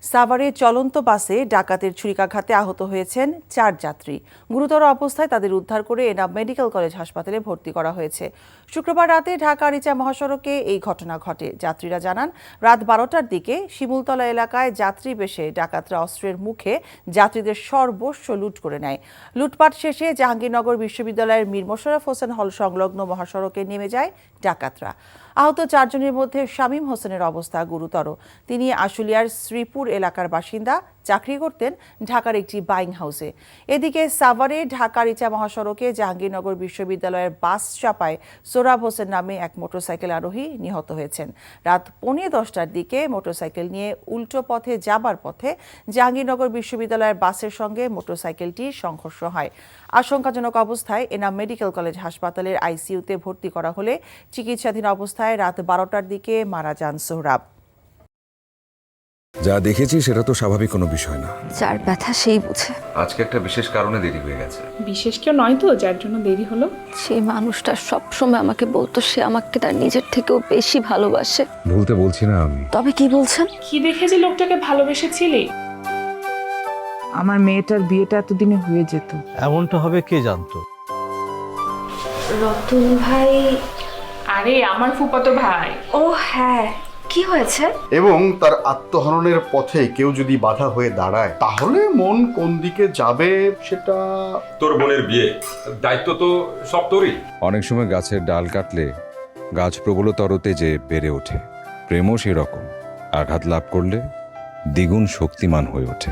সাভারে চলন্ত বাসে ডাকাতের ছুরিকাঘাতে আহত হয়েছেন 4 যাত্রী। গুরুতর অবস্থায় তাদের উদ্ধার করে এনাম মেডিকেল কলেজ হাসপাতালে ভর্তি করা হয়েছে। শুক্রবার রাতে ঢাকা-আরিচা মহাসড়কে এই ঘটনা ঘটে। যাত্রীরা জানান, রাত 12টার দিকে শিমুলতলা এলাকায় যাত্রী বেশে ডাকাতরা অস্ত্রের মুখে যাত্রীদের সর্বস্ব লুট করে নেয়। লুটপাট শেষে জাহাঙ্গীরনগর বিশ্ববিদ্যালয়ের মীর মোশাররফ হোসেন হল সংলগ্ন মহাসড়কে নেমে যায় ডাকাতরা। আহত 4 জনের মধ্যে শামীম হোসেনের অবস্থা গুরুতর। তিনি আশুলিয়ার শ্রীপুর এলাকার বাসিন্দা, চাকরি করতেন ঢাকার একটি বাইং হাউসে। এদিকে সাভারে ঢাকা-আরিচা মহাসড়কে জাহাঙ্গীরনগর বিশ্ববিদ্যালয়ের বাস চাপায় সোহরাব হোসেন নামে এক মোটরসাইকেল আরোহী নিহত হয়েছেন। রাত 10:15টার দিকে মোটরসাইকেল নিয়ে উল্টো পথে যাবার পথে জাহাঙ্গীরনগর বিশ্ববিদ্যালয়ের বাসের সঙ্গে মোটরসাইকেলটির সংঘর্ষ হয়। আশঙ্কাজনক অবস্থায় এনাম মেডিকেল কলেজ হাসপাতালের আইসিইউতে ভর্তি করা হলে চিকিৎসাধীন অবস্থায় রাত 12টার দিকে মারা যান সোহরাব। যা দেখেছি সেটা তো স্বাভাবিক কোনো বিষয় না। যার ব্যথা সেই বুঝে। আজকে একটা বিশেষ কারণে দেরি হয়ে গেছে। বিশেষ কেউ নয় তো যার জন্য দেরি হলো। সেই মানুষটা সবসময় আমাকে বলতো সে আমাকে তার নিজের থেকেও বেশি ভালোবাসে। ভুলতে বলছি না আমি। তবে কি বলছেন? কি দেখে যে লোকটাকে ভালোবেসেছিলি? আমার মেয়েটার বিয়েটা এতদিনে হয়ে যেত। এমনটা হবে কে জানতো? রতন ভাই। আরে আমার ফুফাতো ভাই। ও হ্যাঁ, কি হয়েছে? এবং তার আত্মহননের পথে কেউ যদি বাধা হয়ে দাঁড়ায়, তাহলে মন কোন দিকে যাবে সেটা তোর বোনের বিয়ে, দায়িত্ব তো সব তোরই। অনেক সময় গাছের ডাল কাটলে গাছ প্রবলতরতে যে বেড়ে ওঠে, প্রেমও সেরকম। আঘাত লাভ করলে দ্বিগুণ শক্তিমান হয়ে ওঠে।